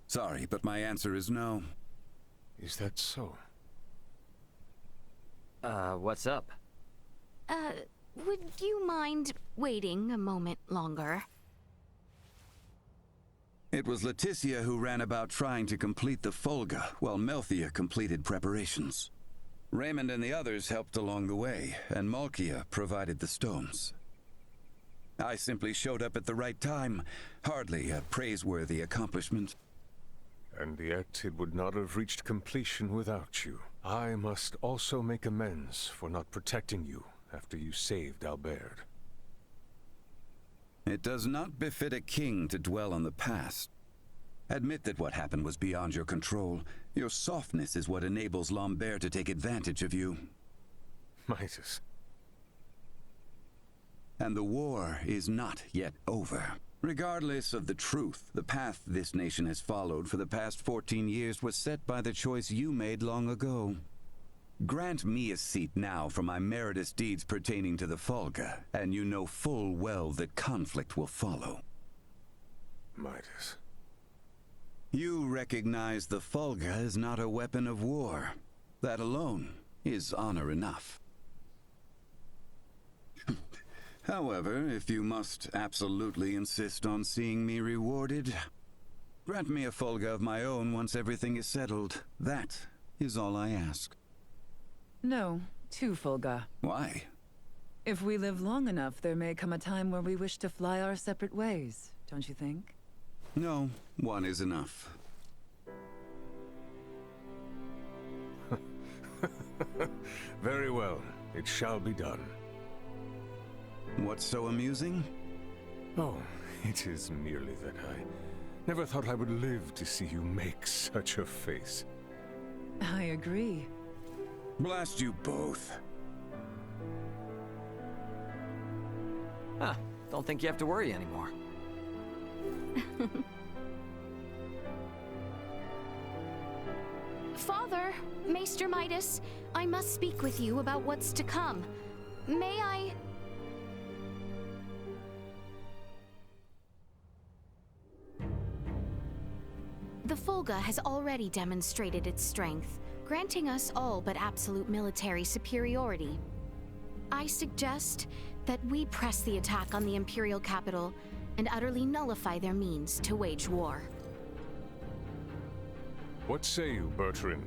Sorry, but my answer is no. Is that so? What's up? Would you mind waiting a moment longer? It was Leticia who ran about trying to complete the Folga, while Melthia completed preparations. Raymond and the others helped along the way, and Malkia provided the stones. I simply showed up at the right time, hardly a praiseworthy accomplishment. And yet it would not have reached completion without you. I must also make amends for not protecting you after you saved Albert. It does not befit a king to dwell on the past. Admit that what happened was beyond your control. Your softness is what enables Lambert to take advantage of you. Midas. And the war is not yet over. Regardless of the truth, the path this nation has followed for the past 14 years was set by the choice you made long ago. Grant me a seat now for my meritorious deeds pertaining to the Folga, and you know full well that conflict will follow. Midas. You recognize the Folga is not a weapon of war. That alone is honor enough. However, if you must absolutely insist on seeing me rewarded, grant me a Folga of my own once everything is settled. That is all I ask. No, 2 Folga. Why? If we live long enough, there may come a time where we wish to fly our separate ways, don't you think? No, 1 is enough. Very well. It shall be done. What's so amusing? Oh, it is merely that I never thought I would live to see you make such a face. I agree. Blast you both. Huh. Don't think you have to worry anymore. Father, Maester Midas, I must speak with you about what's to come. May I... The Folga has already demonstrated its strength, granting us all but absolute military superiority. I suggest that we press the attack on the Imperial capital and utterly nullify their means to wage war. What say you, Bertrand?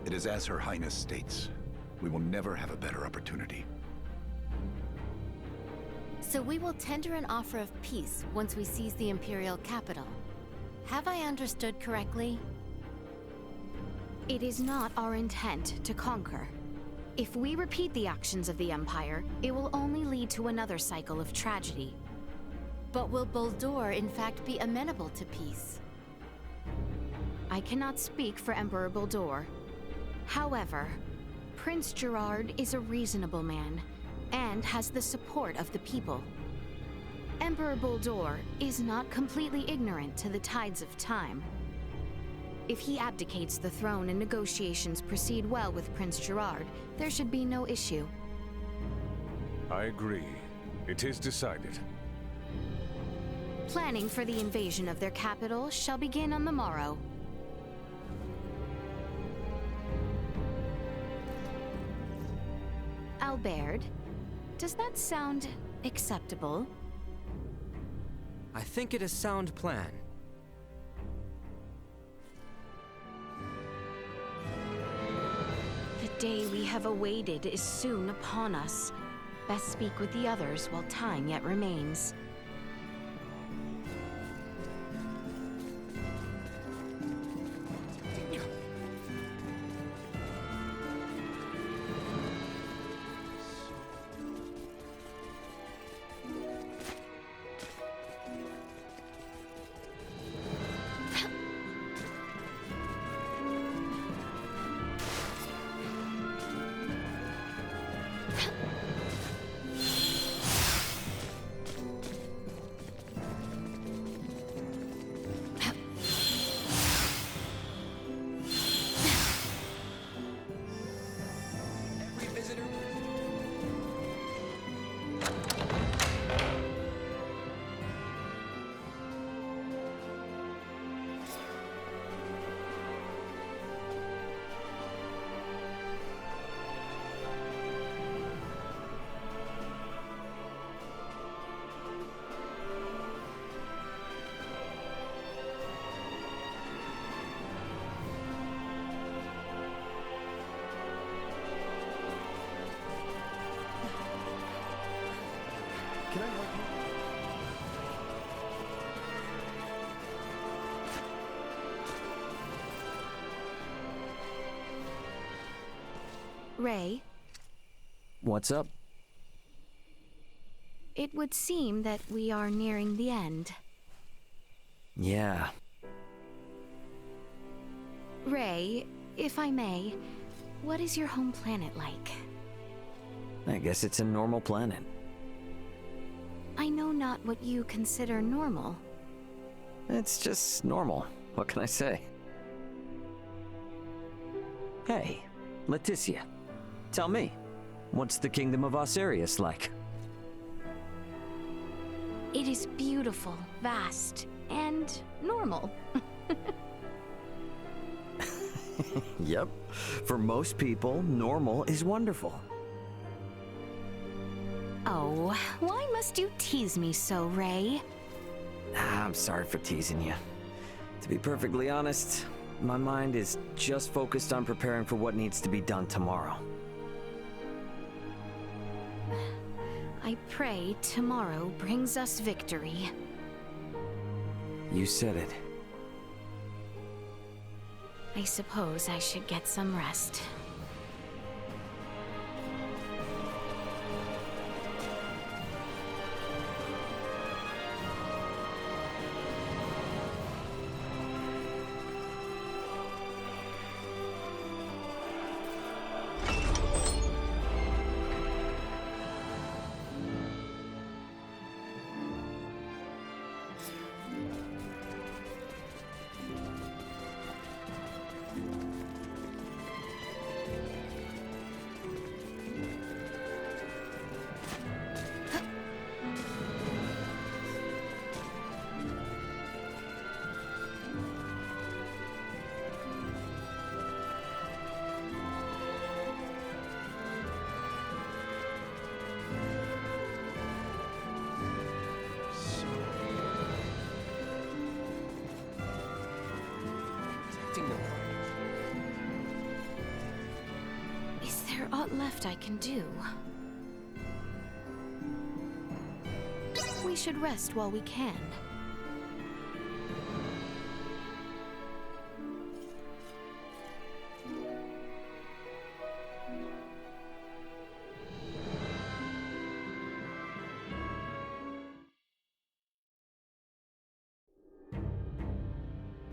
It is as Her Highness states. We will never have a better opportunity. So we will tender an offer of peace once we seize the Imperial capital. Have I understood correctly? It is not our intent to conquer. If we repeat the actions of the Empire, it will only lead to another cycle of tragedy. But will Boldur in fact be amenable to peace? I cannot speak for Emperor Boldur. However, Prince Gerard is a reasonable man, and has the support of the people. Emperor Boldur is not completely ignorant to the tides of time. If he abdicates the throne and negotiations proceed well with Prince Gerard, there should be no issue. I agree. It is decided. Planning for the invasion of their capital shall begin on the morrow. Albert, does that sound acceptable? I think it is a sound plan. The day we have awaited is soon upon us. Best speak with the others while time yet remains. Can I help you? Ray, What's up? it would seem that we are nearing the end. Yeah. Ray, if I may, what is your home planet like? I guess it's a normal planet. I know not what you consider normal. It's just normal. What can I say? Hey, Leticia. Tell me, what's the kingdom of Osirius like? It is beautiful, vast, and normal. Yep. For most people, normal is wonderful. Oh, why must you tease me so, Ray? I'm sorry for teasing you. To be perfectly honest, my mind is just focused on preparing for what needs to be done tomorrow. I pray tomorrow brings us victory. You said it. I suppose I should get some rest. Is there aught left I can do? We should rest while we can.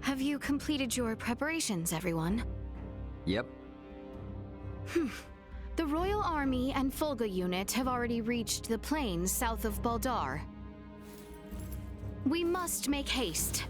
Have you completed your preparations, everyone? Yep. The Royal Army and Fulga unit have already reached the plains south of Baldar. We must make haste.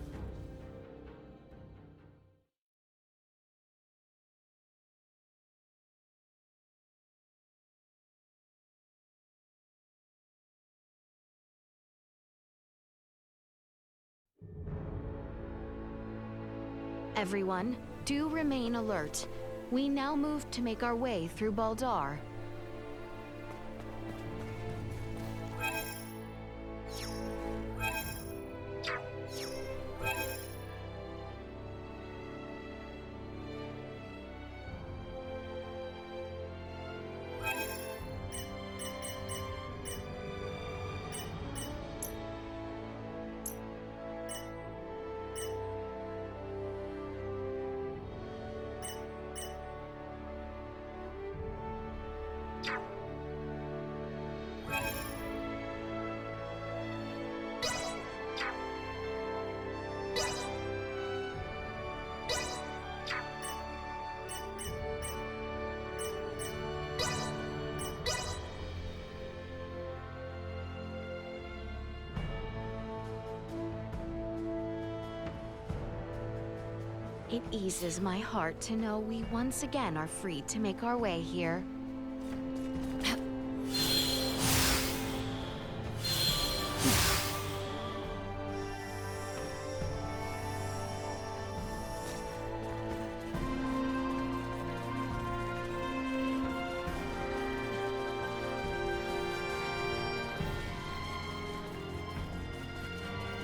Everyone, do remain alert. We now move to make our way through Baldar. It eases my heart to know we once again are free to make our way here.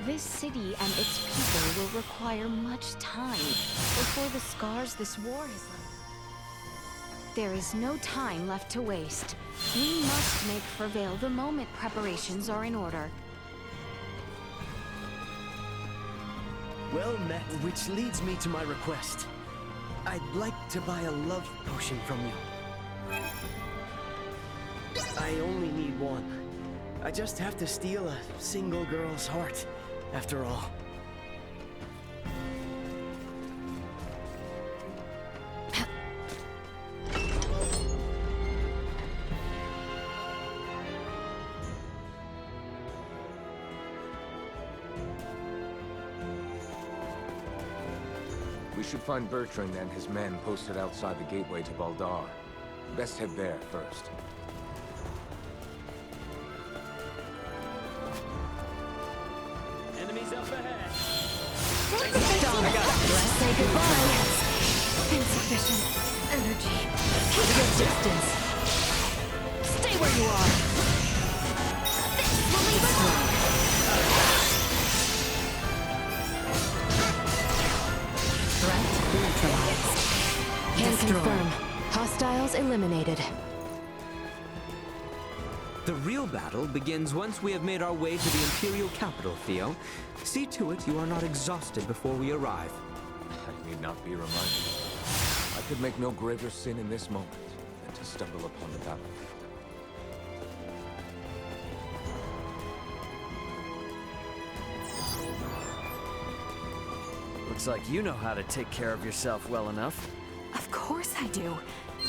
This city and its people will require much time before the scars this war has left. There is no time left to waste. We must make for Vale the moment preparations are in order. Well met, which leads me to my request. I'd like to buy a love potion from you. I only need one. I just have to steal a single girl's heart, after all. We should find Bertrand and his men posted outside the gateway to Baldar. Best head there first. Enemies up ahead! Say goodbye. Insufficient energy. Keep your distance. Stay where you are. This will leave us alone. Threat neutralized. Can confirm. Hostiles eliminated. The real battle begins once we have made our way to the Imperial capital, Theo. See to it you are not exhausted before we arrive. I need not be reminded. I could make no graver sin in this moment than to stumble upon the battle. Looks like you know how to take care of yourself well enough. Of course I do.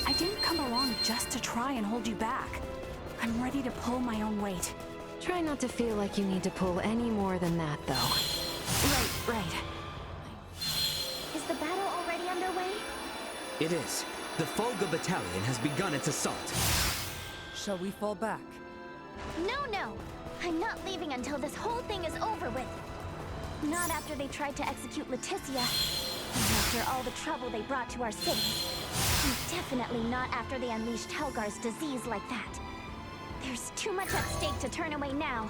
I didn't come along just to try and hold you back. I'm ready to pull my own weight. Try not to feel like you need to pull any more than that, though. Right. Is the battle already underway? It is. The Folga battalion has begun its assault. Shall we fall back? No. I'm not leaving until this whole thing is over with. Not after they tried to execute Leticia. And after all the trouble they brought to our city. And definitely not after they unleashed Helgar's disease like that. There's too much at stake to turn away now.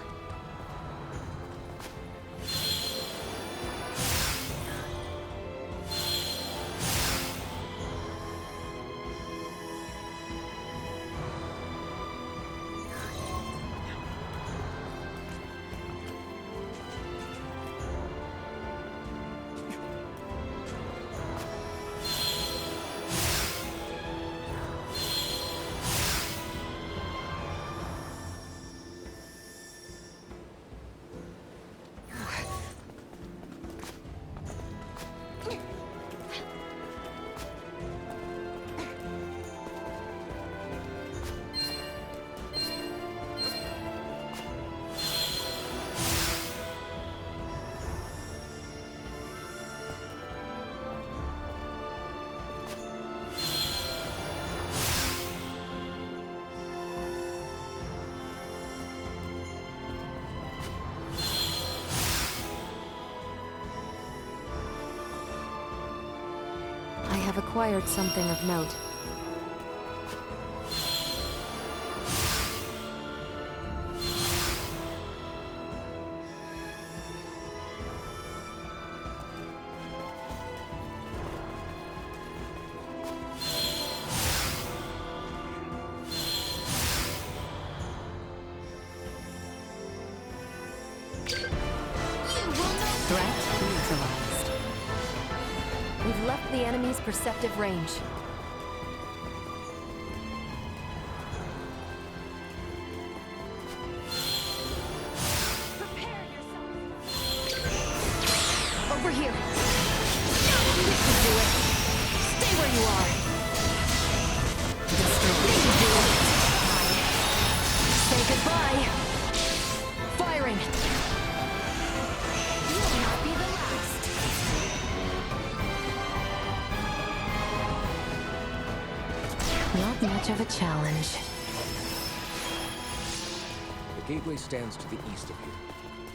I have acquired something of note. Threat neutralized. We've left the enemy's perceptive range. Prepare yourself. Over here. This should do it. Stay where you are. This should do it. Say goodbye. Firing. You'll not be the last. Not much of a challenge. The gateway stands to the east of here.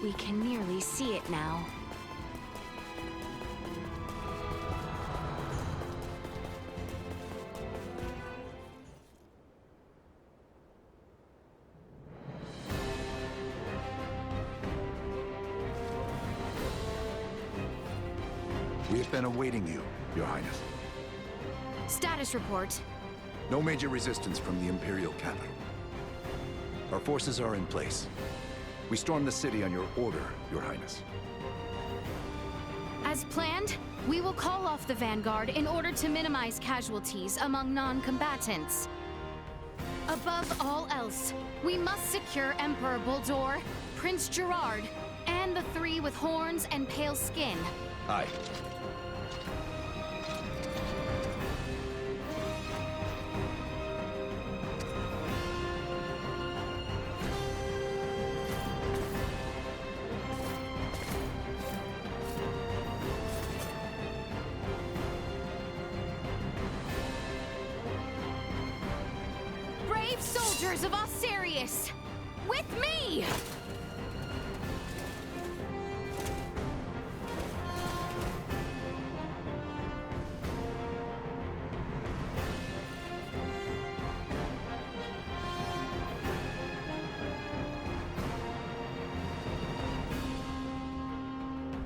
We can nearly see it now. We have been awaiting you, Your Highness. Status report. No major resistance from the Imperial capital. Our forces are in place. We stormed the city on your order, Your Highness. As planned, we will call off the Vanguard in order to minimize casualties among non-combatants. Above all else, we must secure Emperor Bulldor, Prince Gerard, and the three with horns and pale skin. Aye. Brave soldiers of Osirius, with me!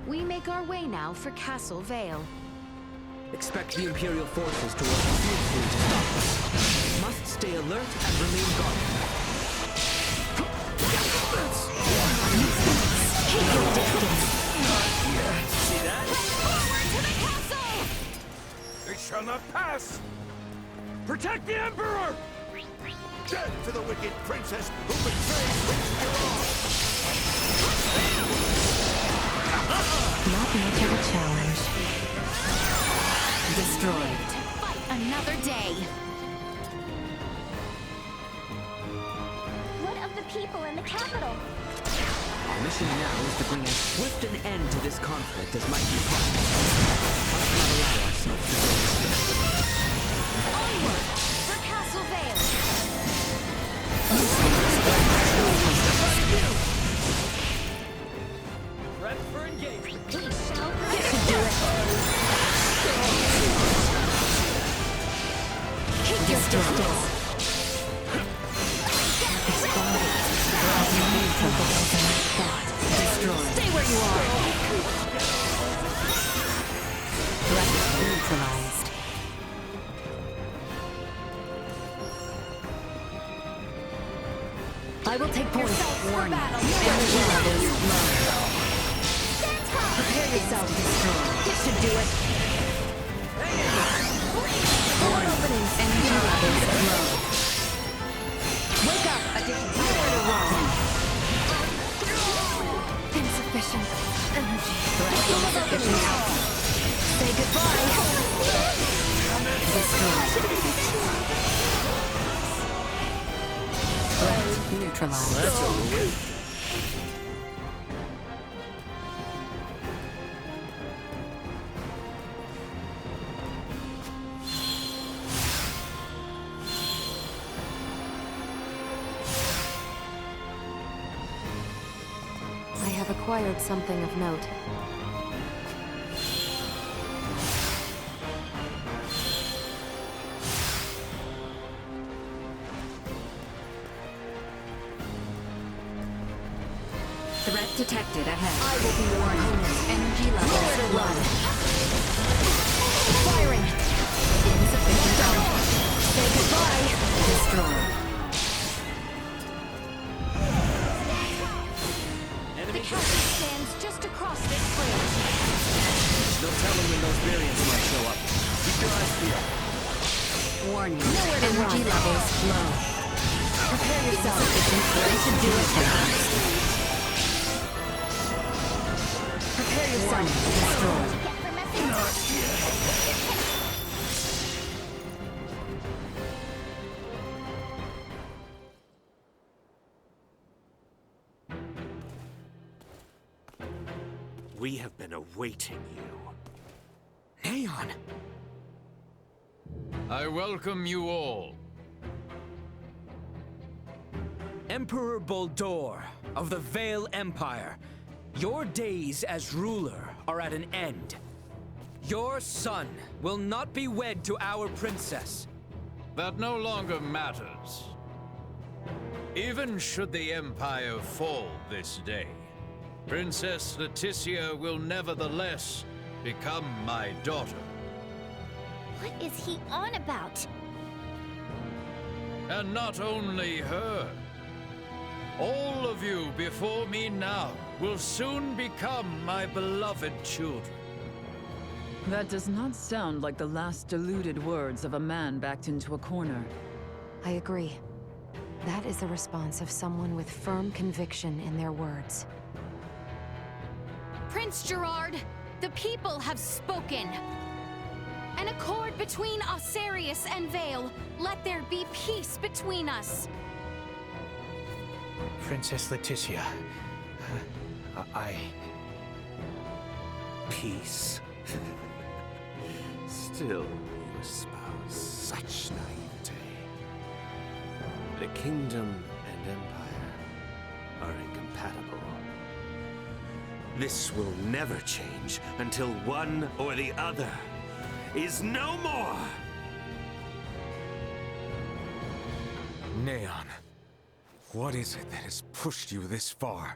We make our way now for Castle Vale. Expect the Imperial forces to work fiercely to stop us. Must stay alert and remain guarded. See that? Forward to the castle! They shall not pass! Protect the Emperor! Death to the wicked princess who betrayed Prince Gerard! Not much of a challenge. Destroyed. To fight another day. What of the people in the capital? Our mission now is to bring as swift an end to this conflict as might be possible. Must not allow ourselves to go astray. Onward for Castle Vale. Prep for engagement. We shall Keep your distance. Destroyed. stay where you are. Threat neutralized. I will take point. For battle. Energy levels low. Prepare yourself. Destroy. This should do it. Door openings. Energy levels low. Wake up. Nowhere to run. Insufficient energy. Insufficient output. Say goodbye. Destroy. Threat neutralized. I have acquired something of note. Threat detected ahead. I will be your opponent's energy level. Nowhere to run. Firing. Insufficient output. Say goodbye. Destroy. The castle stands just across this bridge. No telling when those variants might show up. Keep your eyes peeled. Warning. Nowhere to energy levels low. Prepare yourself. Ready to do it fast. Prepare yourself. Destroy. We have been awaiting you. Aeon! I welcome you all. Emperor Bulldor of the Vale Empire, your days as ruler are at an end. Your son will not be wed to our princess. That no longer matters. Even should the Empire fall this day, Princess Leticia will nevertheless become my daughter. What is he on about? And not only her. All of you before me now will soon become my beloved children. That does not sound like the last deluded words of a man backed into a corner. I agree. That is the response of someone with firm conviction in their words. Prince Gerard, the people have spoken. An accord between Osarius and Vale. Let there be peace between us. Princess Leticia. Peace. Still, you espouse such naivete. The kingdom and empire are incompatible. This will never change until one or the other is no more! Neon, what is it that has pushed you this far?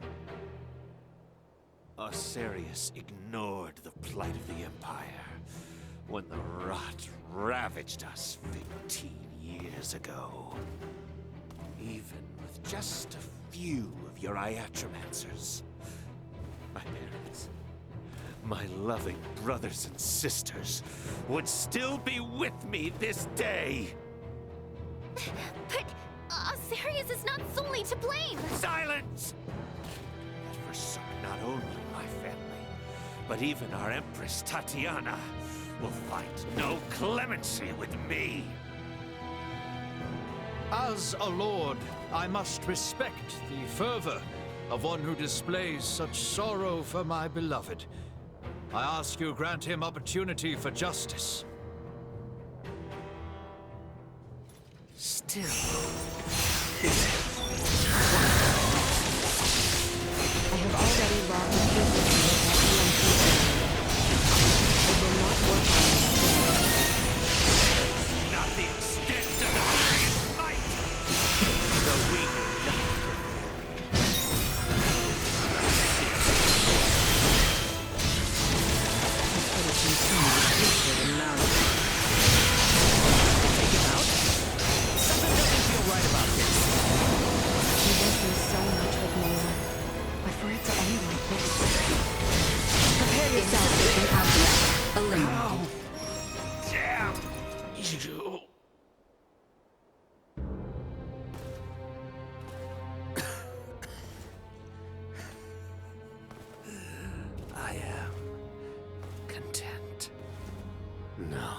Osarius ignored the plight of the Empire when the rot ravaged us 15 years ago. Even with just a few of your iatromancers, my parents, my loving brothers and sisters would still be with me this day. But Osarius is not solely to blame. Silence! That forsook not only my family, but even our Empress Tatiana will find no clemency with me. As a lord, I must respect the fervor of one who displays such sorrow for my beloved. I ask you grant him opportunity for justice. Still, I have already logged the frequency of Pt19. It will not work on us. not the extent of the Dragon's might! Though we know nothing. Take him out? Something doesn't feel right about this. We went through so much with Mayor, but for it to end like this... Prepare yourself to be object eliminated. Damn you! I am content. No.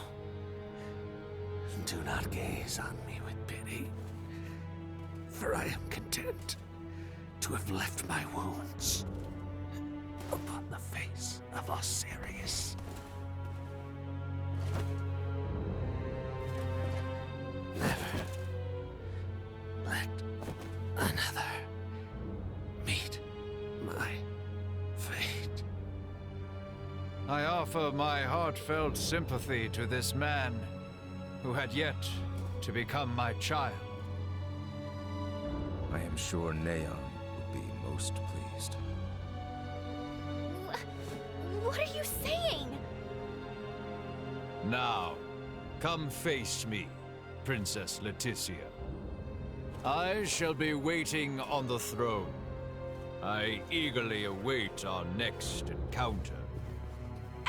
Do not gaze on me with pity, for I am content to have left my wounds upon the face of Osarius. Never let another meet my fate. I offer my heartfelt sympathy to this man who had yet to become my child. I am sure Neon would be most pleased. What are you saying? Now, come face me, Princess Leticia. I shall be waiting on the throne. I eagerly await our next encounter.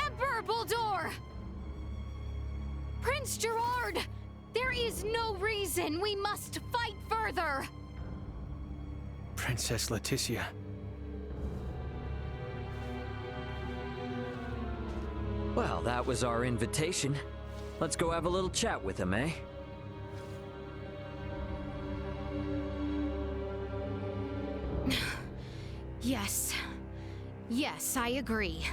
Emperor Bulldor! Prince Gerard! There is no reason we must fight further! Princess Leticia. Well, that was our invitation. Let's go have a little chat with him, eh? Yes. Yes, I agree.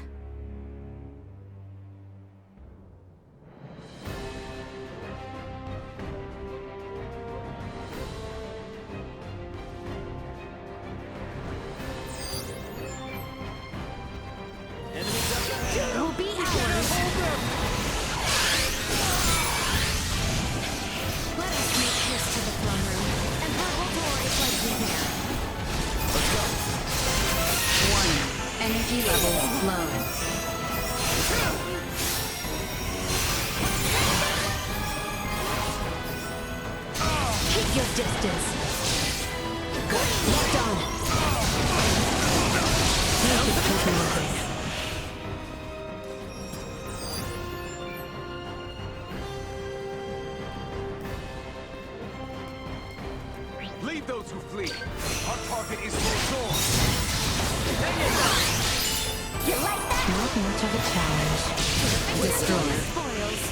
Will be ours. Let us make haste to the throne room. Emperor Bulldor is likely there. Let's go. Warning. Energy levels low. Keep your distance. Locked on. Perfect coping with this. Leave those who flee. Our target is Rosor. You like that? Not much of a challenge. Destroy. Spoils.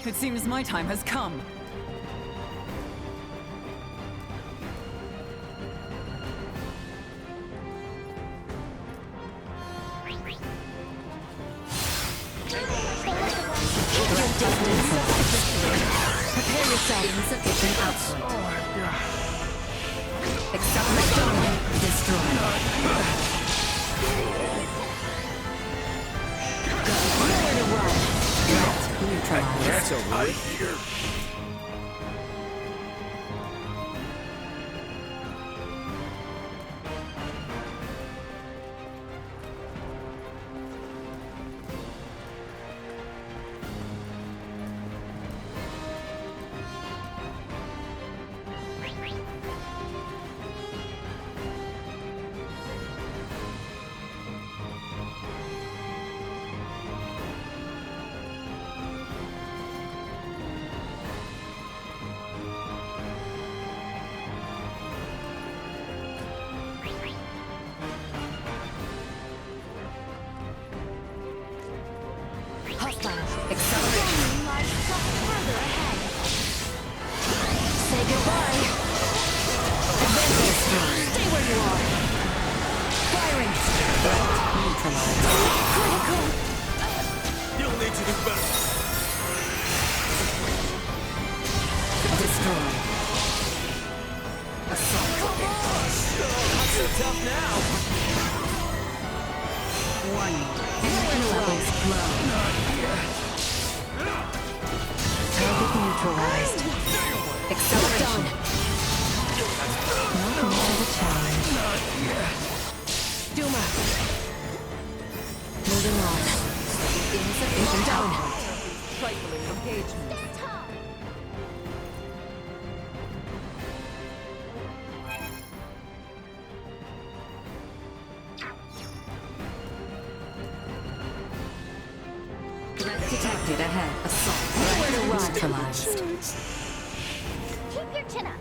It seems my time has come. Prepare yourself. Insufficient output. Accelerate. Destroy. Nowhere to run. Threat neutralized. That's over here. Detected ahead. Assault. Neutralized. Keep your chin up.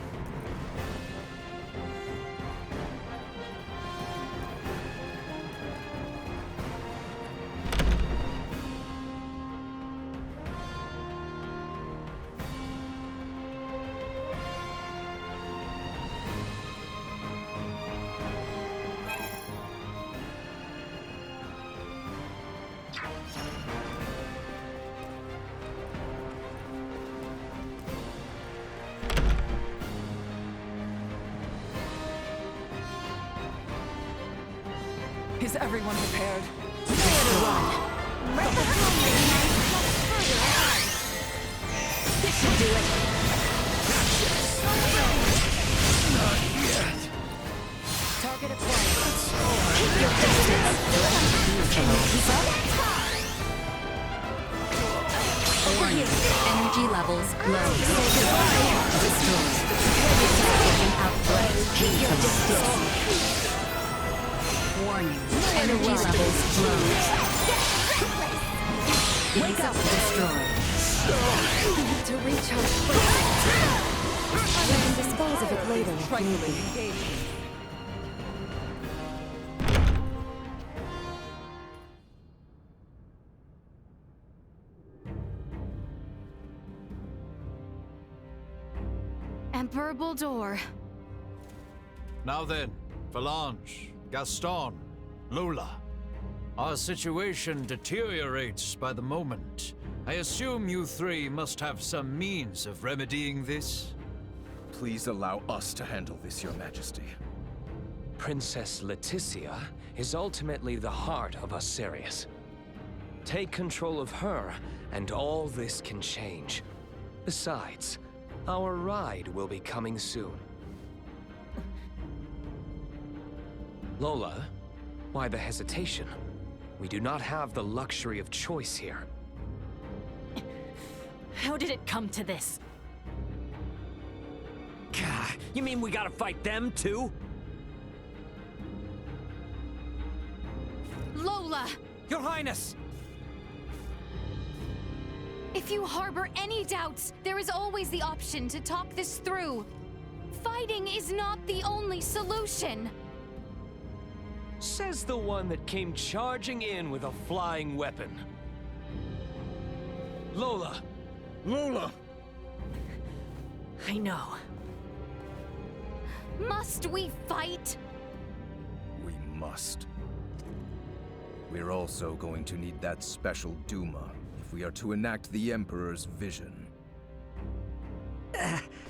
Is everyone prepared? This should do it. Not yet. Target acquired. Keep your distance. Can you keep up? Warning. Energy levels low. Say goodbye. Destroy. Taking out threat. Keep your distance. Warning. Energy levels low. Wake up. Destroy. We need to recharge first. We can dispose of it later. Frightfully engaged. Emperor Bulldor. Now then, Phalange, Gaston, Lola. Our situation deteriorates by the moment. I assume you three must have some means of remedying this? Please allow us to handle this, Your Majesty. Princess Leticia is ultimately the heart of Osiris. Take control of her, and all this can change. Besides, our ride will be coming soon. Lola, why the hesitation? We do not have the luxury of choice here. How did it come to this? Gah, you mean we gotta fight them too? Lola! Your Highness! If you harbor any doubts, there is always the option to talk this through. Fighting is not the only solution. Says the one that came charging in with a flying weapon. Lola, Lola! I know. Must we fight? We must. We're also going to need that special Duma if we are to enact the Emperor's vision.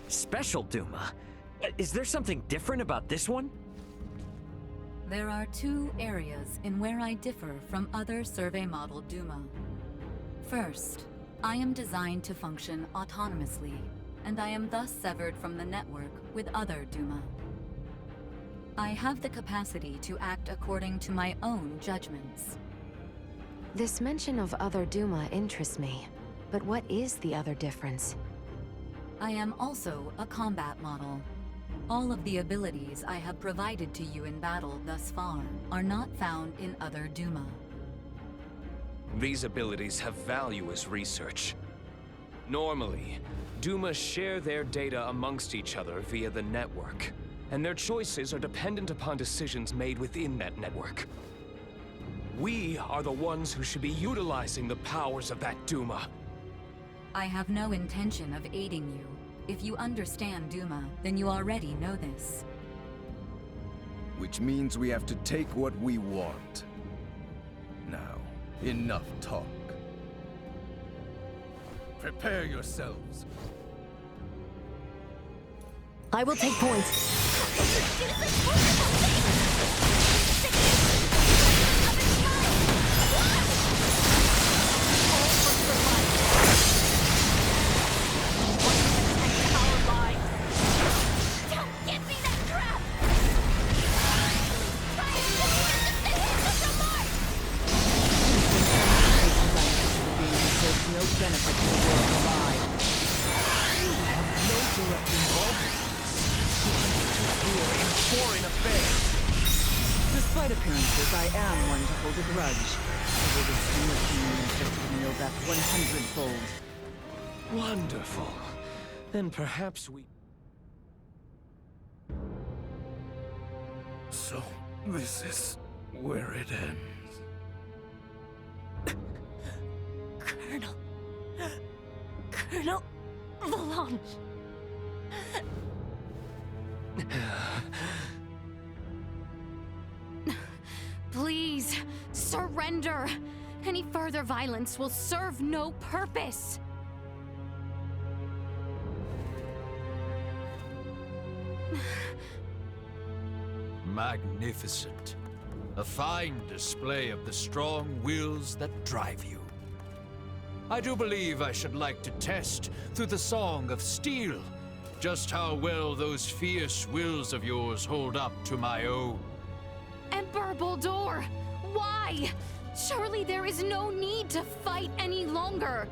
Special Duma? Is there something different about this one? There are two areas in where I differ from other survey model Duma. First, I am designed to function autonomously, and I am thus severed from the network with other Duma. I have the capacity to act according to my own judgments. This mention of other Duma interests me. But what is the other difference? I am also a combat model. All of the abilities I have provided to you in battle thus far are not found in other Duma. These abilities have value as research. Normally, Duma share their data amongst each other via the network, and their choices are dependent upon decisions made within that network. We are the ones who should be utilizing the powers of that Duma. I have no intention of aiding you. If you understand Duma, then you already know this. Which means we have to take what we want. Now, enough talk. Prepare yourselves. I will take points. Despite appearances, I am one to hold a grudge. Over this enmity inflicted me back 100-fold. Wonderful. Then perhaps we... So, this is where it ends. Colonel Valanche. Please, surrender. Any further violence will serve no purpose. Magnificent. A fine display of the strong wills that drive you. I do believe I should like to test, through the Song of Steel, just how well those fierce wills of yours hold up to my own. Emperor Boldur, why? Surely there is no need to fight any longer.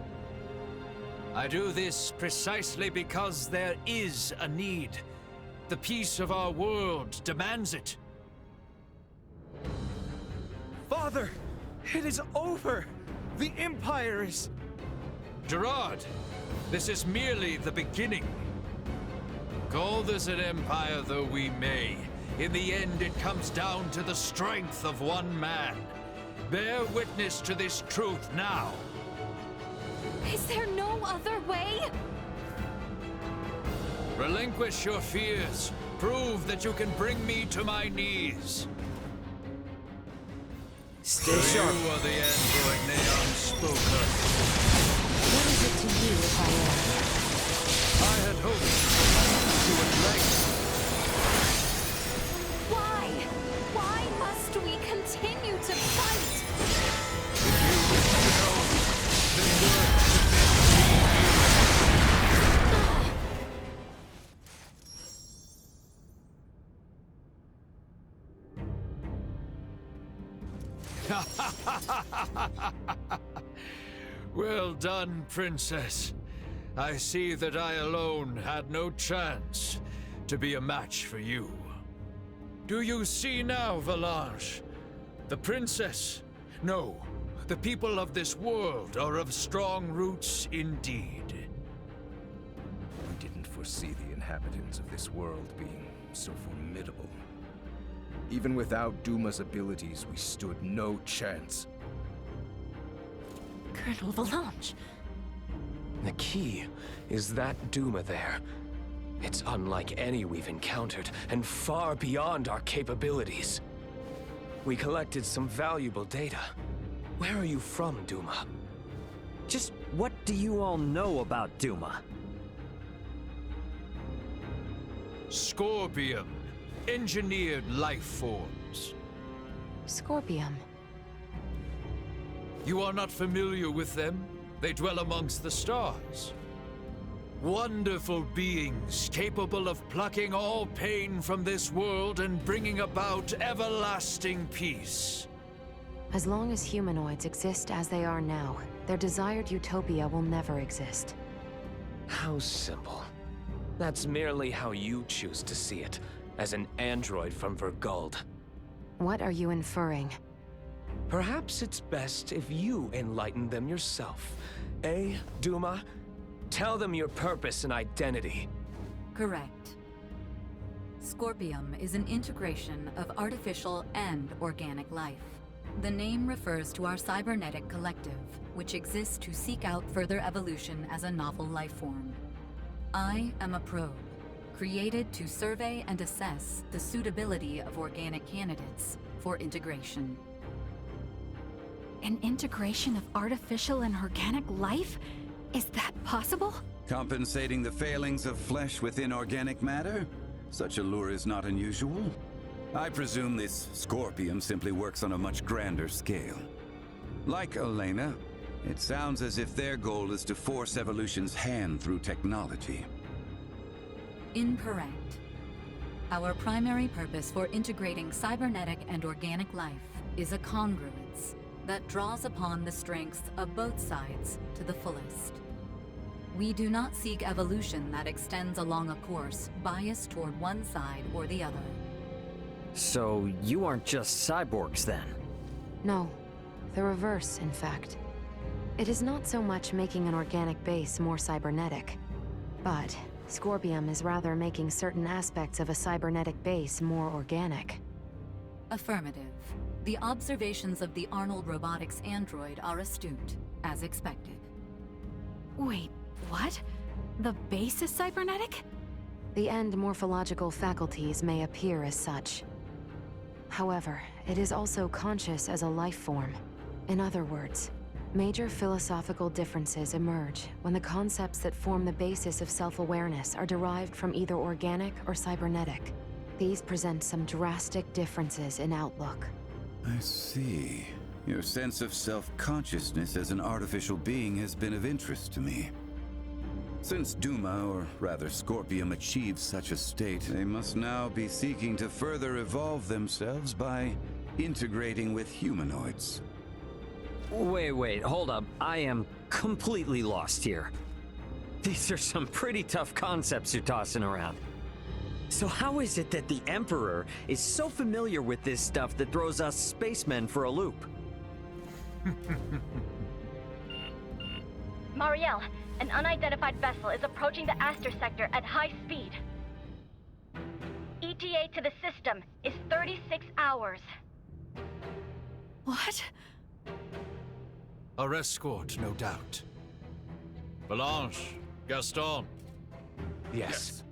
I do this precisely because there is a need. The peace of our world demands it. Father! It is over! The Empire is... Gerard, this is merely the beginning. Call this an empire though we may, in the end it comes down to the strength of one man. Bear witness to this truth now. Is there no other way? Relinquish your fears. Prove that you can bring me to my knees. Stay For sharp. you are the android Neon spoke of. What is it to you if I am? I had hoped you would length. Why? Why must we continue to fight? Well done, Princess. I see that I alone had no chance to be a match for you. Do you see now, Valanche? The Princess? No, the people of this world are of strong roots indeed. We didn't foresee the inhabitants of this world being so formidable. Even without Duma's abilities, we stood no chance. Colonel Valanche. The key is that Duma there. It's unlike any we've encountered, and far beyond our capabilities. We collected some valuable data. Where are you from, Duma? Just what do you all know about Duma? Scorpium. Engineered life forms. Scorpium. You are not familiar with them? They dwell amongst the stars. Wonderful beings capable of plucking all pain from this world and bringing about everlasting peace. As long as humanoids exist as they are now, their desired utopia will never exist. How simple. That's merely how you choose to see it, as an android from Verguld. What are you inferring? Perhaps it's best if you enlighten them yourself. Eh, Duma? Tell them your purpose and identity. Correct. Scorpium is an integration of artificial and organic life. The name refers to our cybernetic collective, which exists to seek out further evolution as a novel life form. I am a probe, created to survey and assess the suitability of organic candidates for integration. An integration of artificial and organic life? Is that possible? Compensating the failings of flesh within organic matter? Such a lure is not unusual. I presume this Scorpium simply works on a much grander scale. Like Elena, it sounds as if their goal is to force evolution's hand through technology. Incorrect. Our primary purpose for integrating cybernetic and organic life is a congruence that draws upon the strengths of both sides to the fullest. We do not seek evolution that extends along a course biased toward one side or the other. So you aren't just cyborgs then? No, the reverse, in fact. It is not so much making an organic base more cybernetic, but Scorpium is rather making certain aspects of a cybernetic base more organic. Affirmative. The observations of the Arnold Robotics android are astute, as expected. Wait, what? The base is cybernetic? The end morphological faculties may appear as such. However, it is also conscious as a life form. In other words, major philosophical differences emerge when the concepts that form the basis of self-awareness are derived from either organic or cybernetic. These present some drastic differences in outlook. I see. Your sense of self-consciousness as an artificial being has been of interest to me. Since Duma, or rather Scorpium, achieved such a state, they must now be seeking to further evolve themselves by integrating with humanoids. Wait, hold up. I am completely lost here. These are some pretty tough concepts you're tossing around. So how is it that the Emperor is so familiar with this stuff that throws us spacemen for a loop? Marielle, an unidentified vessel is approaching the Aster sector at high speed. ETA to the system is 36 hours. What? Our escort, no doubt. Blanche, Gaston. Yes.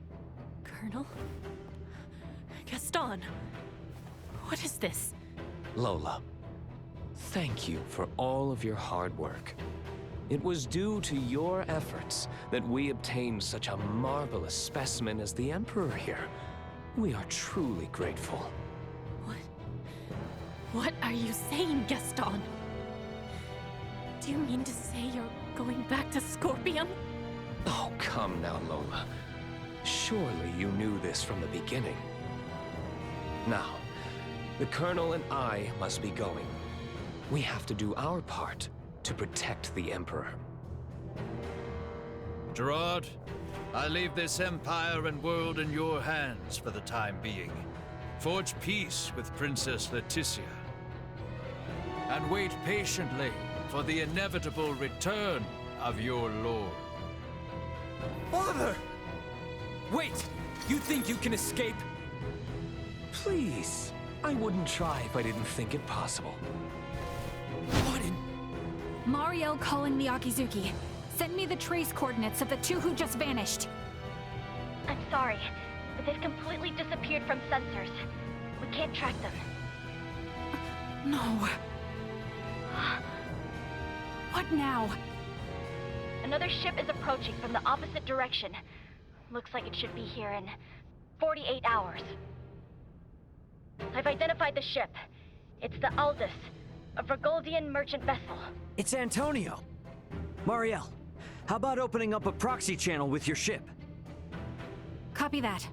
Colonel? Gaston? What is this? Lola, thank you for all of your hard work. It was due to your efforts that we obtained such a marvelous specimen as the Emperor here. We are truly grateful. What are you saying, Gaston? Do you mean to say you're going back to Scorpium? Oh, come now, Lola. Surely you knew this from the beginning. Now, the Colonel and I must be going. We have to do our part to protect the Emperor. Gerard, I leave this empire and world in your hands for the time being. Forge peace with Princess Leticia. And wait patiently for the inevitable return of your lord. Father! Wait! You think you can escape? Please. I wouldn't try if I didn't think it possible. Marielle calling the Akizuki. Send me the trace coordinates of the two who just vanished. I'm sorry, but they've completely disappeared from sensors. We can't track them. No. What now? Another ship is approaching from the opposite direction. Looks like it should be here in 48 hours. I've identified the ship. It's the Aldous, a Vergoldian merchant vessel. It's Antonio. Mariel, how about opening up a proxy channel with your ship? Copy that.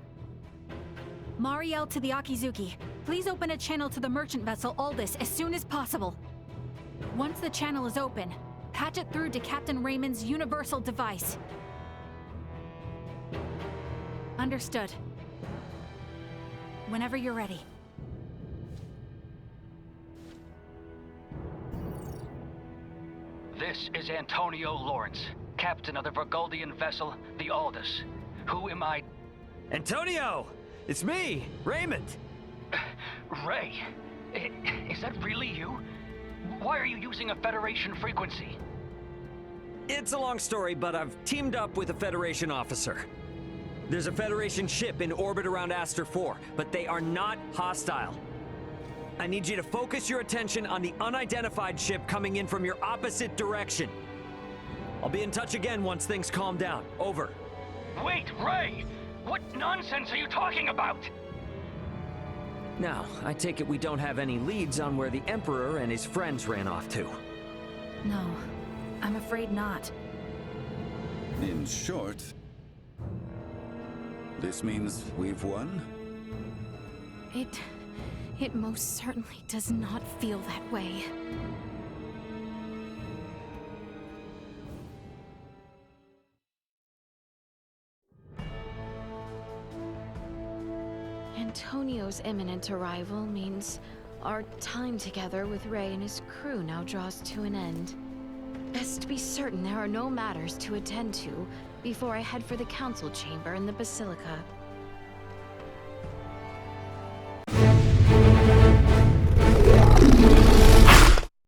Mariel to the Akizuki. Please open a channel to the merchant vessel Aldous as soon as possible. Once the channel is open, patch it through to Captain Raymond's universal device. Understood. Whenever you're ready. This is Antonio Lawrence, captain of the Vergoldian vessel, the Aldous. Who am I? Antonio! It's me, Raymond! Ray, is that really you? Why are you using a Federation frequency? It's a long story, but I've teamed up with a Federation officer. There's a Federation ship in orbit around Aster 4, but they are not hostile. I need you to focus your attention on the unidentified ship coming in from your opposite direction. I'll be in touch again once things calm down. Over. Wait, Ray! What nonsense are you talking about? Now, I take it we don't have any leads on where the Emperor and his friends ran off to. No, I'm afraid not. In short, this means we've won? It most certainly does not feel that way. Antonio's imminent arrival means our time together with Ray and his crew now draws to an end. Best be certain there are no matters to attend to before I head for the council chamber in the Basilica.